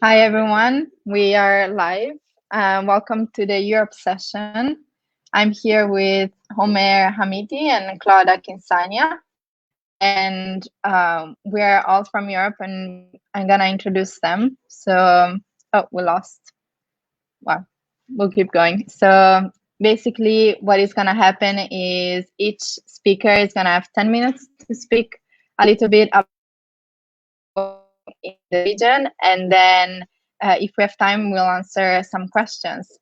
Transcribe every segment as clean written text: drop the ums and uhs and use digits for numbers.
Hi everyone, we are live. Welcome to the Europe session. I'm here with Homer Hamidi and Claudia Kinsania, and we're all from Europe, and I'm gonna introduce them. So, oh, we lost. Well, we'll keep going. So basically, what is gonna happen is each speaker is gonna have 10 minutes to speak a little bit in the region, and then if we have time, we'll answer some questions.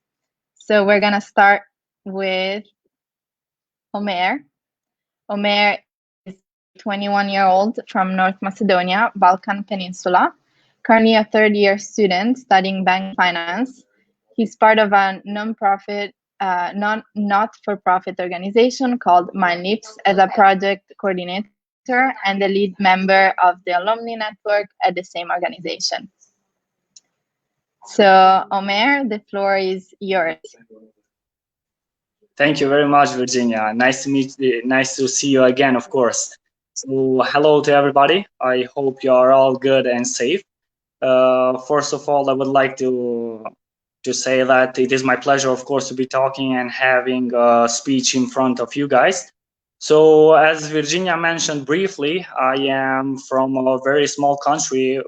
So we're gonna start with Omer. Omer is 21-year-old from North Macedonia, Balkan Peninsula, currently a third-year student studying bank finance. He's part of a non-profit, not-for-profit organization called MindLeaps as a project coordinator and the lead member of the alumni network at the same organization. So, Omer, the floor is yours. Thank you very much, Virginia. Nice to see you again, of course. So, hello to everybody. I hope you are all good and safe. First of all, I would like to say that it is my pleasure, of course, to be talking and having a speech in front of you guys. So, as Virginia mentioned briefly, I am from a very small country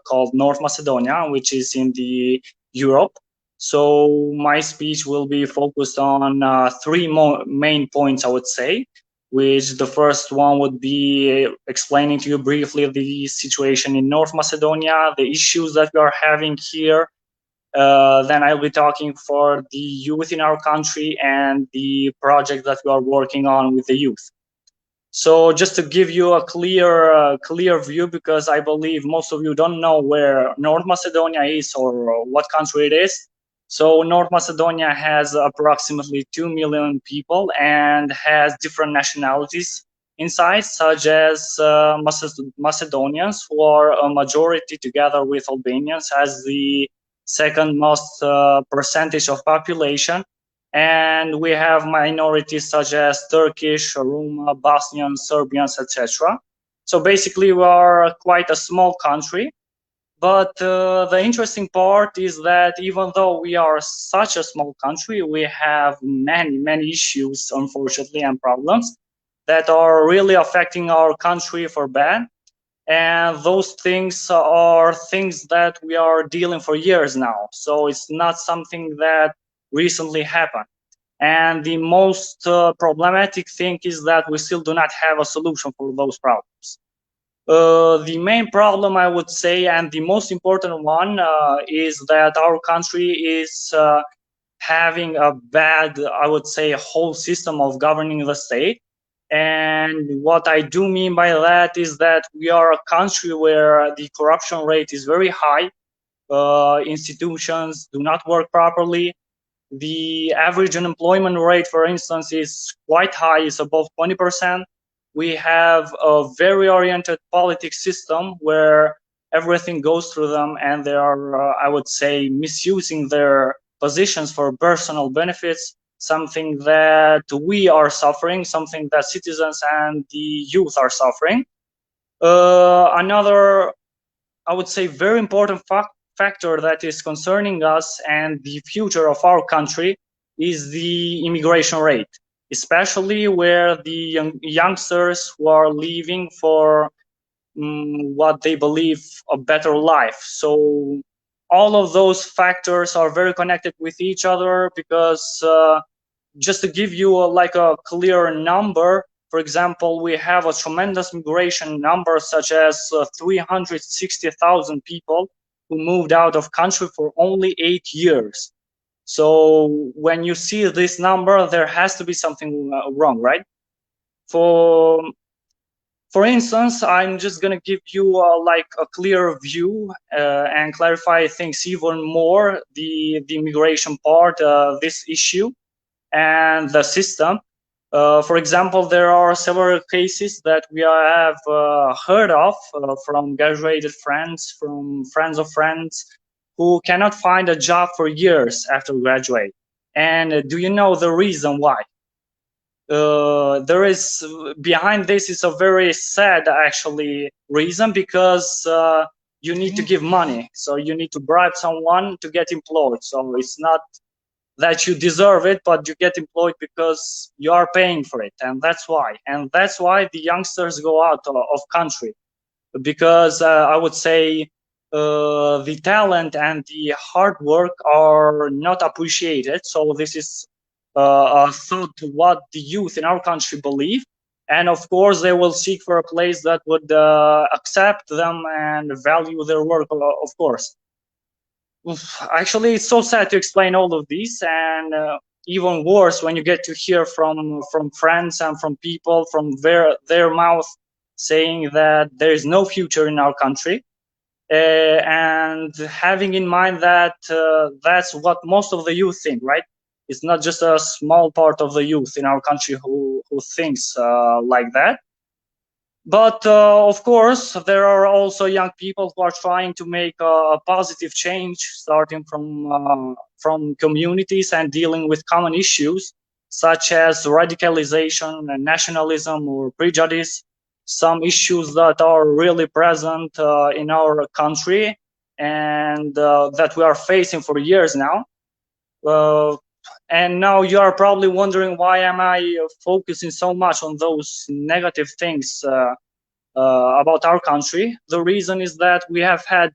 called North Macedonia, which is in the Europe. So my speech will be focused on three main points, I would say, which the first one would be explaining to you briefly the situation in North Macedonia, the issues that we are having here. Then I'll be talking for the youth in our country and the project that we are working on with the youth. So just to give you a clear view, because I believe most of you don't know where North Macedonia is or what country it is. So North Macedonia has approximately 2 million people and has different nationalities inside, such as Macedonians, who are a majority together with Albanians as the second most percentage of population. And we have minorities such as Turkish, Roma, Bosnians, Serbians, etc. So basically, we are quite a small country. But the interesting part is that even though we are such a small country, we have many issues, unfortunately, and problems that are really affecting our country for bad. And those things are things that we are dealing for years now. So it's not something that recently happened. And the most problematic thing is that we still do not have a solution for those problems. The main problem, I would say, and the most important one is that our country is having a bad, I would say, whole system of governing the state. And what I do mean by that is that we are a country where the corruption rate is very high. Institutions do not work properly. The average unemployment rate, for instance, is quite high, it's above 20%. We have a very oriented politics system where everything goes through them, and they are, I would say, misusing their positions for personal benefits, something that we are suffering, something that citizens and the youth are suffering. Another, I would say, very important factor that is concerning us and the future of our country is the immigration rate, especially where the youngsters who are leaving for what they believe a better life. So all of those factors are very connected with each other because just to give you like a clear number, for example, we have a tremendous migration number such as 360,000 people who moved out of country for only 8 years. So when you see this number, there has to be something wrong, right? For instance, I'm just going to give you like a clear view and clarify things even more, the immigration part, this issue and the system. For example, there are several cases that we have heard of from graduated friends, from friends of friends, who cannot find a job for years after graduate. And do you know the reason why? There is behind this is a very sad actually reason, because you need to give money. So you need to bribe someone to get employed. So it's not that you deserve it, but you get employed because you are paying for it. And that's why. And that's why the youngsters go out of country, because I would say the talent and the hard work are not appreciated. So this is a thought to what the youth in our country believe. And of course, they will seek for a place that would accept them and value their work, of course. Actually, it's so sad to explain all of these, and even worse when you get to hear from friends and from people from their mouth saying that there is no future in our country, and having in mind that that's what most of the youth think, right? It's not just a small part of the youth in our country who thinks like that. But of course, there are also young people who are trying to make a positive change, starting from communities and dealing with common issues such as radicalization and nationalism or prejudice, some issues that are really present in our country and that we are facing for years now. And now you are probably wondering, why am I focusing so much on those negative things about our country? The reason is that we have had,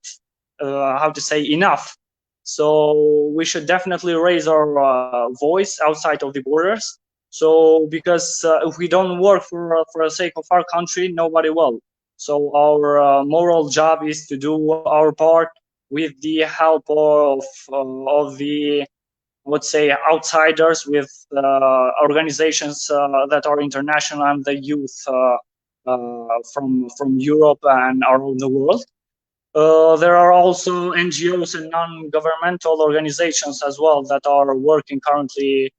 how to say, enough. So we should definitely raise our voice outside of the borders. So because if we don't work for the sake of our country, nobody will. So our moral job is to do our part with the help of the, I would say, outsiders, with organizations that are international, and the youth from Europe and around the world. There are also NGOs and non-governmental organizations as well that are working currently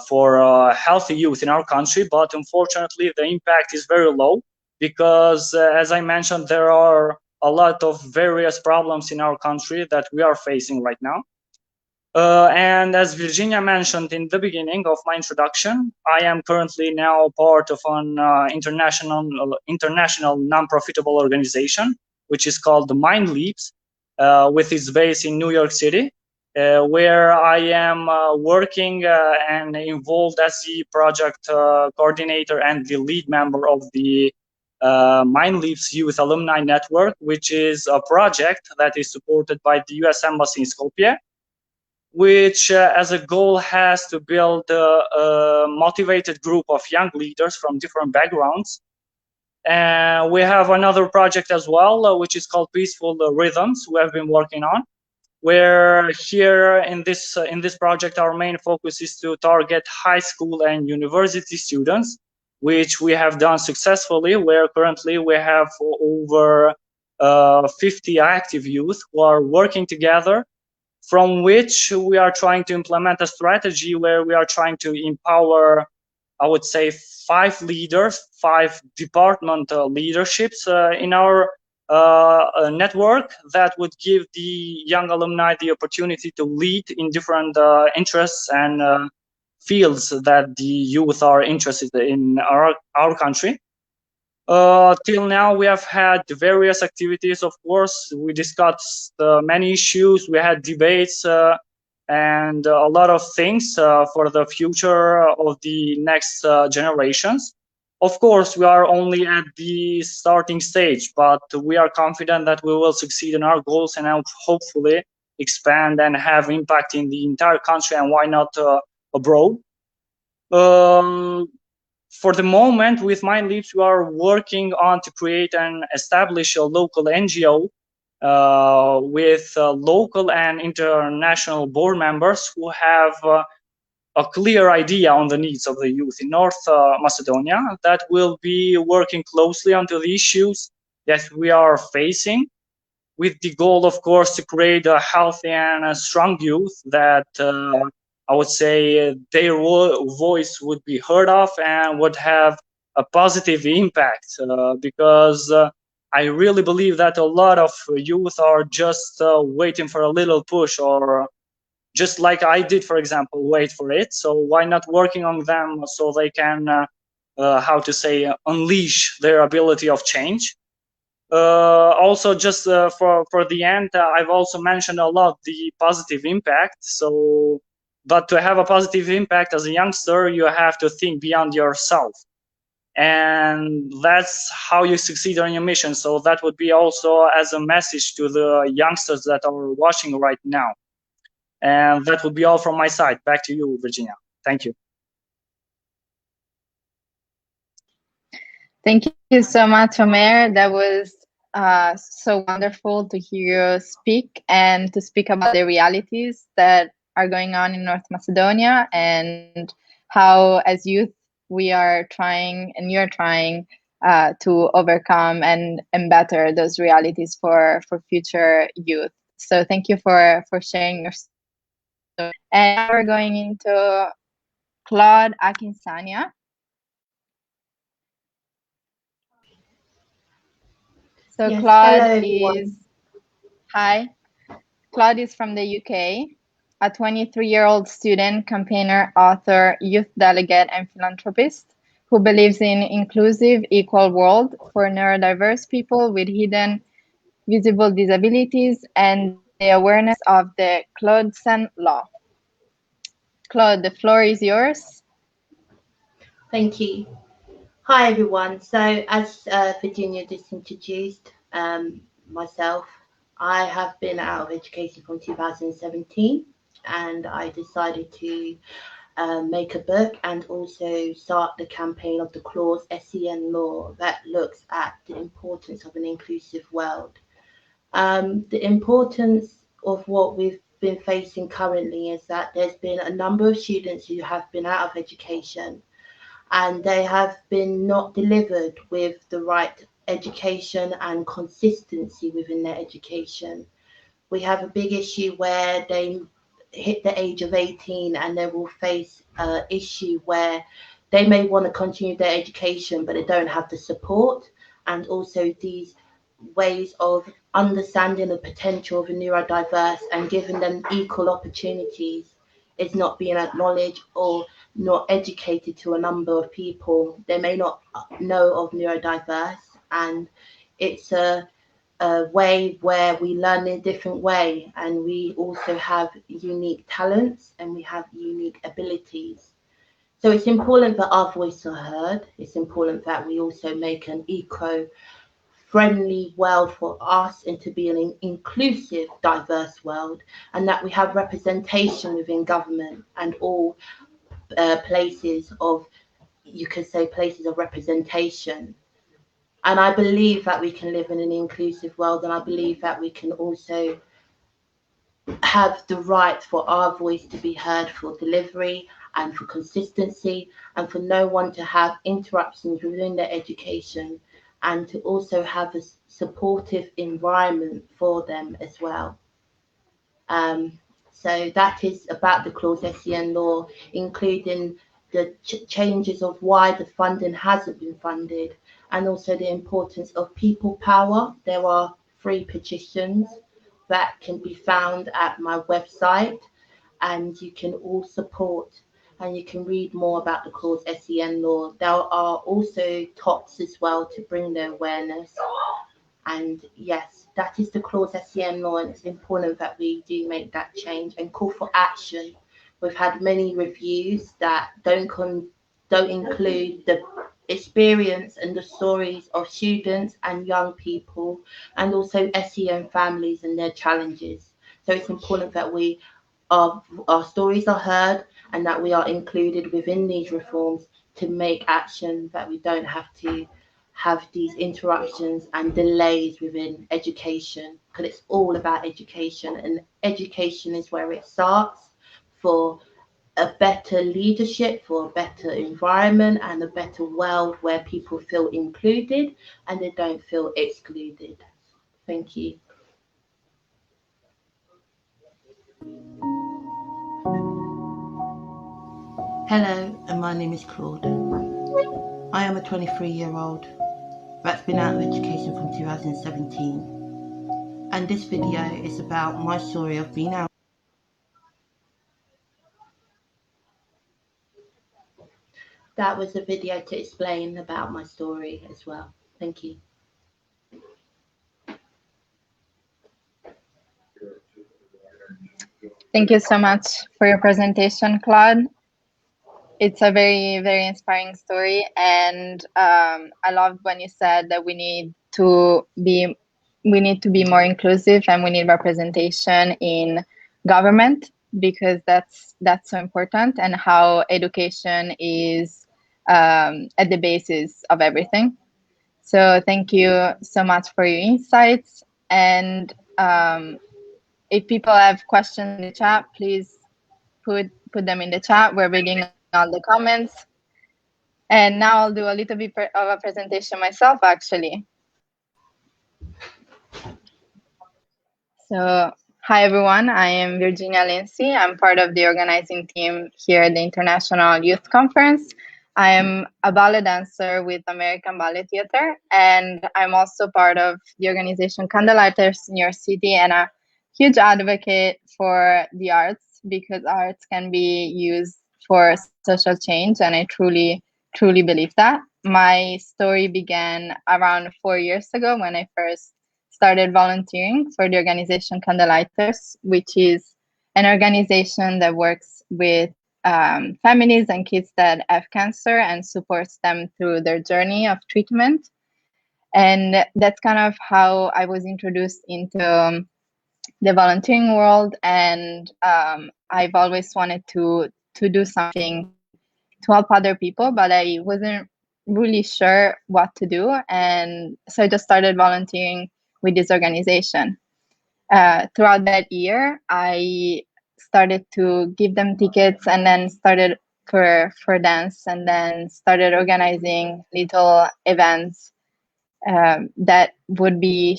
for healthy youth in our country, but unfortunately the impact is very low because, as I mentioned, there are a lot of various problems in our country that we are facing right now. And as Virginia mentioned in the beginning of my introduction, I am currently now part of an international non-profitable organization, which is called the Mind Leaps, with its base in New York City, where I am working and involved as the project coordinator and the lead member of the Mind Leaps Youth Alumni Network, which is a project that is supported by the US Embassy in Skopje, which as a goal has to build a motivated group of young leaders from different backgrounds. And we have another project as well, which is called Peaceful Rhythms, we have been working on, where here in this project, our main focus is to target high school and university students, which we have done successfully, where currently we have over 50 active youth who are working together, from which we are trying to implement a strategy where we are trying to empower, I would say, 5 leaders, 5 department leaderships in our network that would give the young alumni the opportunity to lead in different interests and fields that the youth are interested in our country. Till now, we have had various activities, of course. We discussed many issues, we had debates and a lot of things for the future of the next generations. Of course, we are only at the starting stage, but we are confident that we will succeed in our goals and hopefully expand and have impact in the entire country, and why not abroad. For the moment, with Mind Leaps, we are working on to create and establish a local NGO with local and international board members who have a clear idea on the needs of the youth in North Macedonia, that will be working closely onto the issues that we are facing, with the goal, of course, to create a healthy and a strong youth that I would say their voice would be heard of and would have a positive impact, because I really believe that a lot of youth are just waiting for a little push, or just like I did, for example, wait for it. So why not working on them so they can, how to say, unleash their ability of change? also, just for the end, I've also mentioned a lot the positive impact. So, but to have a positive impact as a youngster, you have to think beyond yourself, and that's how you succeed on your mission. So that would be also as a message to the youngsters that are watching right now. And that would be all from my side. Back to you, Virginia. Thank you. Thank you so much, Omer. That was so wonderful to hear you speak and to speak about the realities that are going on in North Macedonia and how, as youth, we are trying and you're trying to overcome and better those realities for future youth. So thank you for sharing your story. And now we're going into Claude Akinsanya. So yes, Claude hello, hi. Claude is from the UK, a 23-year-old student, campaigner, author, youth delegate, and philanthropist who believes in inclusive, equal world for neurodiverse people with hidden, visible disabilities and the awareness of the Claudeson Law. Claude, the floor is yours. Thank you. Hi, everyone. So, as Virginia just introduced myself, I have been out of education from 2017, and I decided to make a book and also start the campaign of the Clause SEN Law that looks at the importance of an inclusive world. The importance of what we've been facing currently is that there's been a number of students who have been out of education and they have been not delivered with the right education and consistency within their education. We have a big issue where they hit the age of 18 and they will face an issue where they may want to continue their education but they don't have the support, and also these ways of understanding the potential of a neurodiverse and giving them equal opportunities is not being acknowledged or not educated to a number of people. They may not know of neurodiverse, and it's a way where we learn in a different way, and we also have unique talents and we have unique abilities. So it's important that our voices are heard. It's important that we also make an eco-friendly world for us and to be an inclusive, diverse world, and that we have representation within government and all places of, you could say, places of representation. And I believe that we can live in an inclusive world, and I believe that we can also have the right for our voice to be heard for delivery and for consistency, and for no one to have interruptions within their education, and to also have a supportive environment for them as well. So that is about the Clause SEN Law, including the changes of why the funding hasn't been funded, and also the importance of people power. There are 3 petitions that can be found at my website, and you can all support and you can read more about the Clause SEN Law. There are also talks as well to bring the awareness. And yes, that is the Clause SEN Law, and it's important that we do make that change and call for action. We've had many reviews that don't include the experience and the stories of students and young people, and also SEN families and their challenges. So it's important that our stories are heard and that we are included within these reforms to make action, that we don't have to have these interruptions and delays within education, because it's all about education, and education is where it starts for a better leadership, for a better environment and a better world where people feel included and they don't feel excluded. Thank you. Hello, and my name is Claude. I am a 23-year-old that's been out of education from 2017, and this video is about my story of being out. That was a video to explain about my story as well. Thank you. Thank you so much for your presentation, Claude. It's a very, very inspiring story, and I loved when you said that we need to be more inclusive and we need representation in government, because that's so important, and how education is at the basis of everything. So thank you so much for your insights. And if people have questions in the chat, please put them in the chat. We're reading all the comments. And now I'll do a little bit of a presentation myself, actually. So, hi everyone, I am Virginia Lindsay. I'm part of the organizing team here at the International Youth Conference. I am a ballet dancer with American Ballet Theatre, and I'm also part of the organization Candlelighters New York City, and a huge advocate for the arts, because arts can be used for social change, and I truly believe that. My story began around 4 years ago when I first started volunteering for the organization Candlelighters, which is an organization that works with families and kids that have cancer and supports them through their journey of treatment. And that's kind of how I was introduced into the volunteering world. And I've always wanted to do something to help other people, but I wasn't really sure what to do. And so I just started volunteering with this organization. Throughout that year, I started to give them tickets, and then started for dance, and then started organizing little events that would be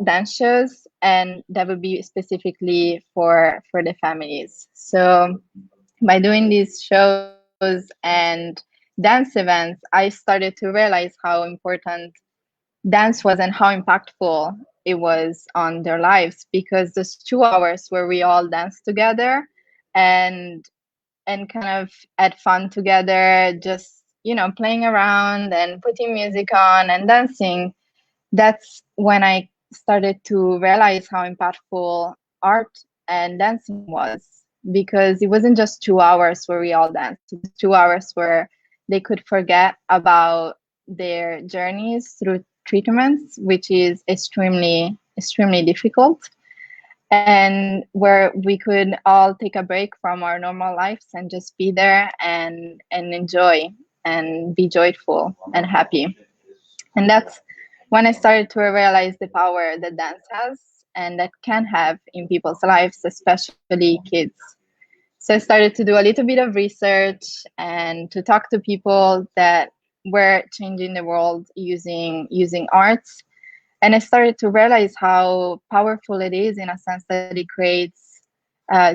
dance shows, and that would be specifically for the families. So by doing these shows and dance events, I started to realize how important dance was and how impactful it was on their lives, because those 2 hours where we all danced together and kind of had fun together, just playing around and putting music on and dancing, that's when I started to realize how impactful art and dancing was, because it wasn't just 2 hours where we all danced. It was 2 hours where they could forget about their journeys through treatments, which is extremely difficult, and where we could all take a break from our normal lives and just be there and enjoy and be joyful and happy. And that's when I started to realize the power that dance has and that can have in people's lives, especially kids. So I started to do a little bit of research and to talk to people that were changing the world using arts. And I started to realize how powerful it is, in a sense that it creates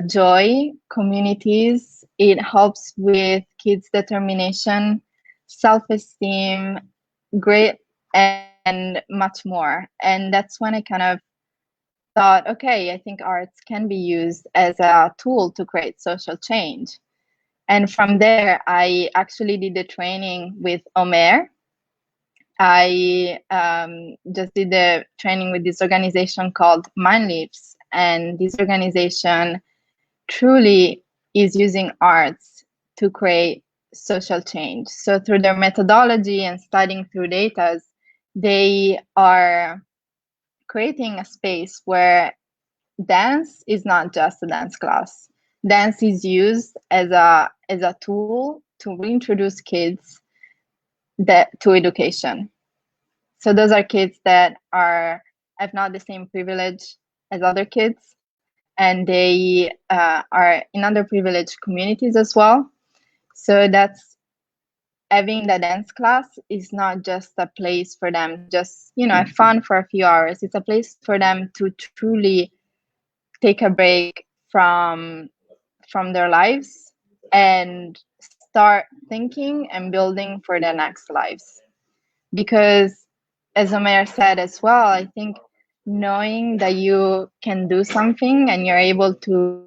joy, communities. It helps with kids' determination, self-esteem, great, and much more. And that's when I kind of thought, okay, I think arts can be used as a tool to create social change. And from there, I actually did the training with Omer. I just did the training with this organization called Mind Leaps. And this organization truly is using arts to create social change. So through their methodology and studying through data, they are creating a space where dance is not just a dance class. Dance is used as a tool to reintroduce kids to education. So those are kids that have not the same privilege as other kids, and they are in underprivileged communities as well. So that's having the dance class is not just a place for them just have fun for a few hours. It's a place for them to truly take a break from their lives and start thinking and building for their next lives. Because as Omer said as well, I think knowing that you can do something and you're able to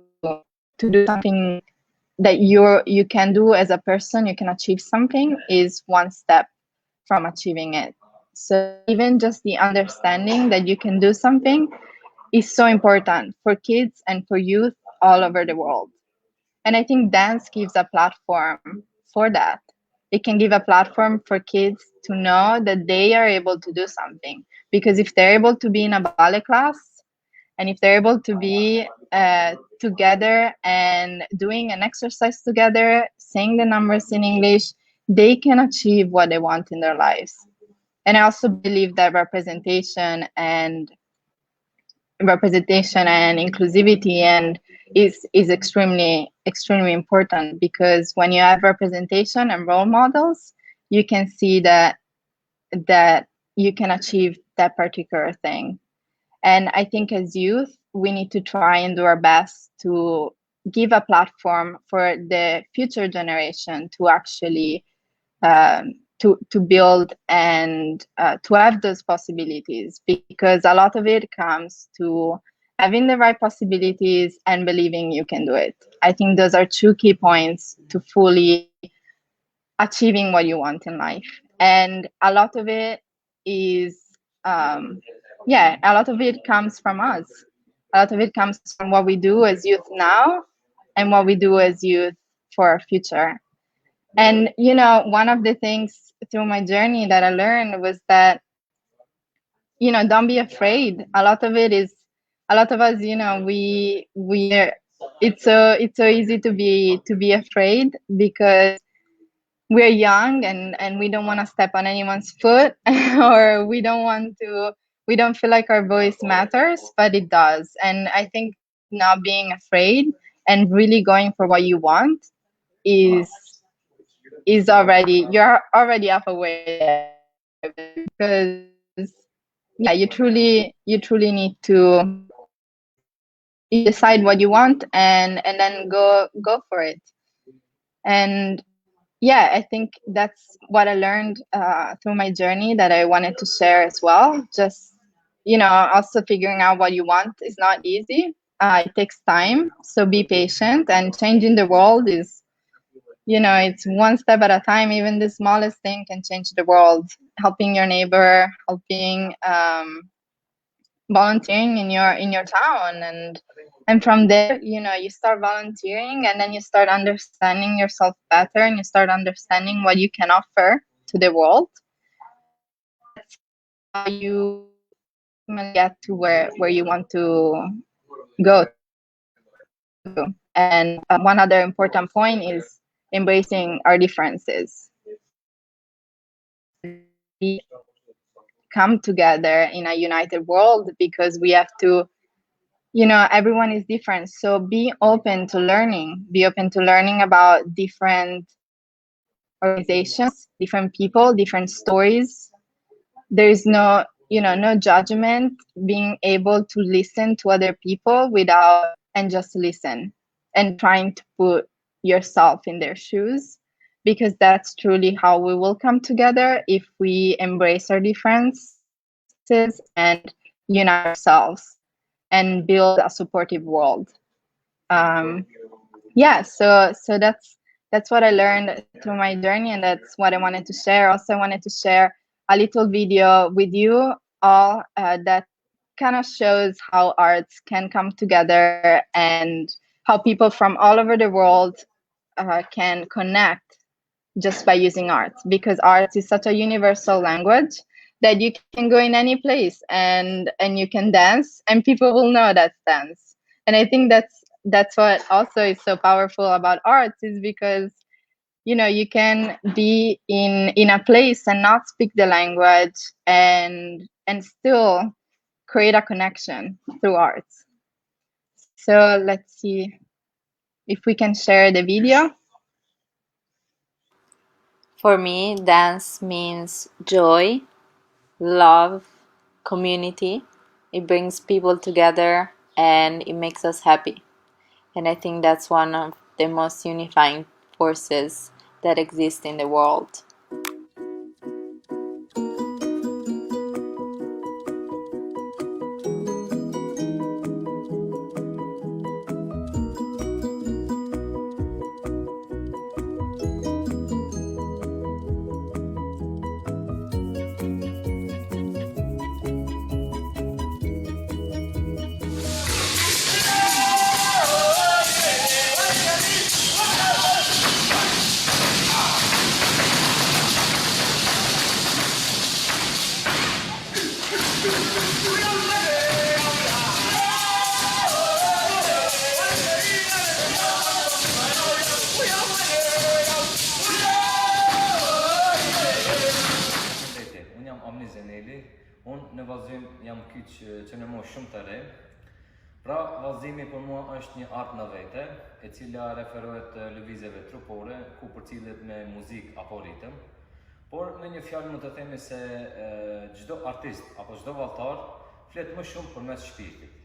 do something that you can do as a person, you can achieve something, is one step from achieving it. So even just the understanding that you can do something is so important for kids and for youth all over the world. And I think dance gives a platform for that. It can give a platform for kids to know that they are able to do something. Because if they're able to be in a ballet class, and if they're able to be together and doing an exercise together, saying the numbers in English, they can achieve what they want in their lives. And I also believe that representation and inclusivity and is extremely important, because when you have representation and role models, you can see that you can achieve that particular thing. And I think as youth, we need to try and do our best to give a platform for the future generation to actually to build and to have those possibilities, because a lot of it comes to having the right possibilities and believing you can do it. I think those are two key points to fully achieving what you want in life. And a lot of it is a lot of it comes from us. A lot of it comes from what we do as youth now and what we do as youth for our future. And one of the things through my journey that I learned was that don't be afraid. A lot of us, it's so easy to be afraid, because we're young and we don't want to step on anyone's foot or we don't feel like our voice matters, but it does. And I think not being afraid and really going for what you want is you're already halfway, because you truly need to decide what you want and then go for it. And I think that's what I learned through my journey that I wanted to share as well. Just also figuring out what you want is not easy. It takes time, so be patient. And changing the world is it's one step at a time. Even the smallest thing can change the world. Helping your neighbor, helping volunteering in your town, and from there you start volunteering, and then you start understanding yourself better, and you start understanding what you can offer to the world. That's how you get to where you want to go to. And one other important point is embracing our differences. We come together in a united world because we have to, everyone is different. So be open to learning. Be open to learning about different organizations, different people, different stories. There is no judgment. Being able to listen to other people and just listen and trying to put yourself in their shoes, because that's truly how we will come together, if we embrace our differences and unite ourselves and build a supportive world. So that's what I learned through my journey, and that's what I wanted to share. Also, I wanted to share a little video with you all that kind of shows how arts can come together and how people from all over the world can connect just by using art, because art is such a universal language that you can go in any place and you can dance and people will know that's dance. And I think that's what also is so powerful about art, is because you can be in a place and not speak the language and still create a connection through art. So let's see if we can share the video. For me, dance means joy, love, community. It brings people together and it makes us happy. And I think that's one of the most unifying forces that exist in the world. Unë jam Amni Zeneli, unë në vallëzim jam kyç që në moshë shumë të re. Pra, vallëzimi për mua është një art në vete, e cila referohet lëvizjeve trupore, ku përcillet me muzikë apo ritëm. Por në një fjalë mund të themi se çdo artist apo çdo vallëtar flet më shumë përmes shpirtit.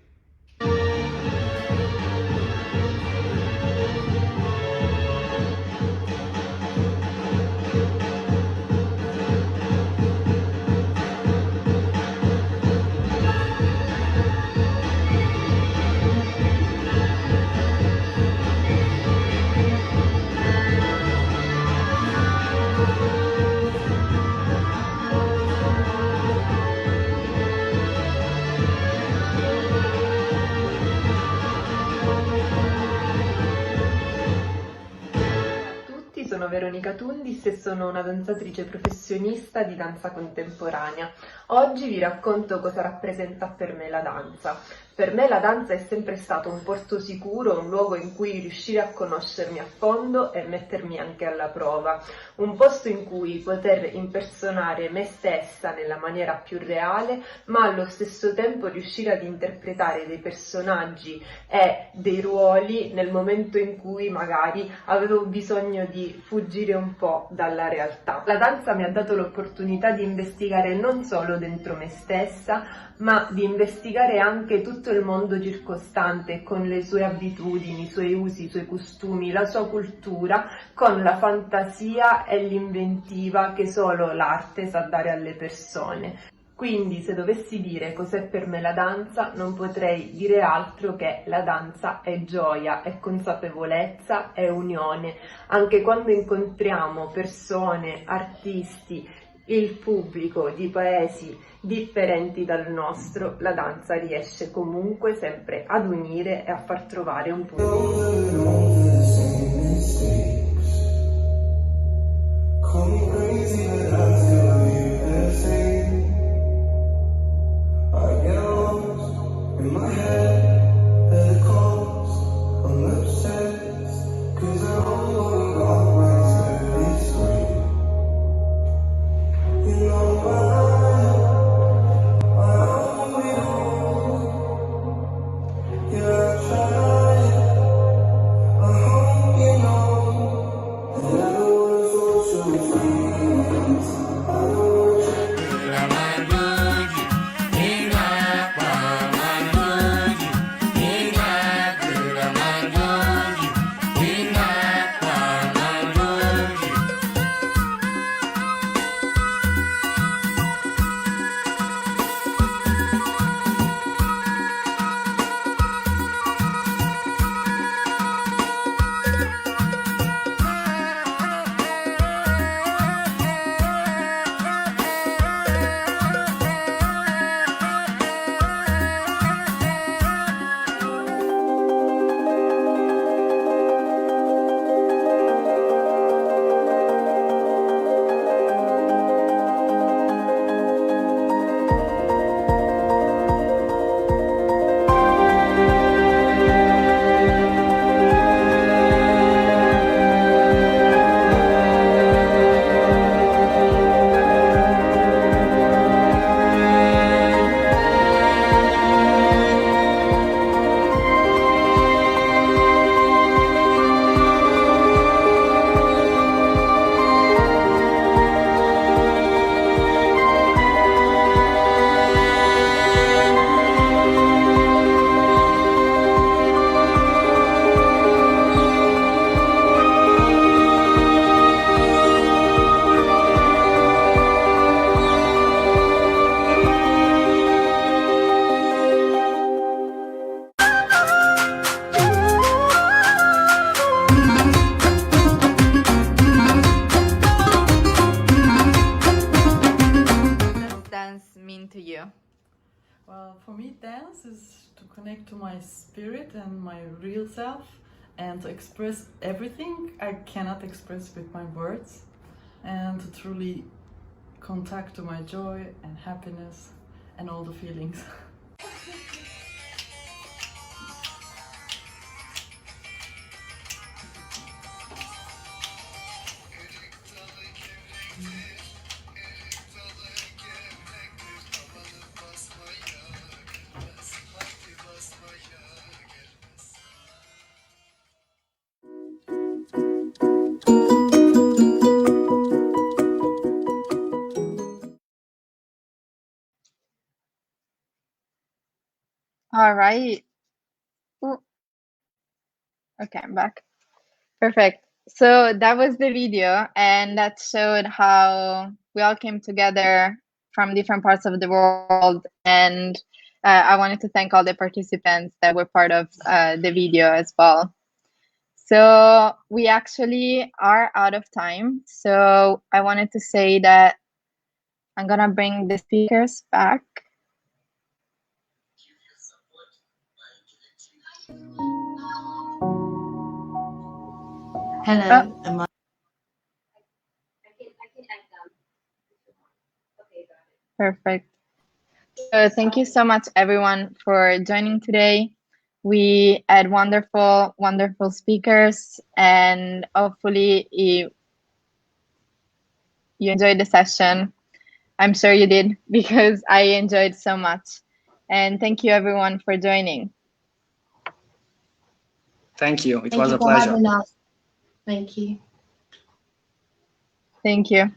Sono Veronica Tundis e sono una danzatrice professionista di danza contemporanea. Oggi vi racconto cosa rappresenta per me la danza. Per me la danza è sempre stato un porto sicuro, un luogo in cui riuscire a conoscermi a fondo e mettermi anche alla prova. Un posto in cui poter impersonare me stessa nella maniera più reale, ma allo stesso tempo riuscire ad interpretare dei personaggi e dei ruoli nel momento in cui magari avevo bisogno di fuggire un po' dalla realtà. La danza mi ha dato l'opportunità di investigare non solo dentro me stessa, ma di investigare anche tutto il mondo circostante con le sue abitudini, i suoi usi, i suoi costumi, la sua cultura, con la fantasia e l'inventiva che solo l'arte sa dare alle persone. Quindi, se dovessi dire cos'è per me la danza, non potrei dire altro che la danza è gioia, è consapevolezza, è unione. Anche quando incontriamo persone, artisti, il pubblico di paesi differenti dal nostro, la danza riesce comunque sempre ad unire e a far trovare un punto. Well, for me, dance is to connect to my spirit and my real self and to express everything I cannot express with my words, and to truly contact to my joy and happiness and all the feelings. All right. Ooh. Okay, I'm back. Perfect. So that was the video, and that showed how we all came together from different parts of the world. And I wanted to thank all the participants that were part of the video as well. So we actually are out of time. So I wanted to say that I'm gonna bring the speakers back. Hello. Am I? Perfect. So thank you so much, everyone, for joining today. We had wonderful, wonderful speakers, and hopefully you enjoyed the session. I'm sure you did, because I enjoyed so much. And thank you, everyone, for joining. Thank you. It Thank was you a for pleasure. having us. Thank you. Thank you.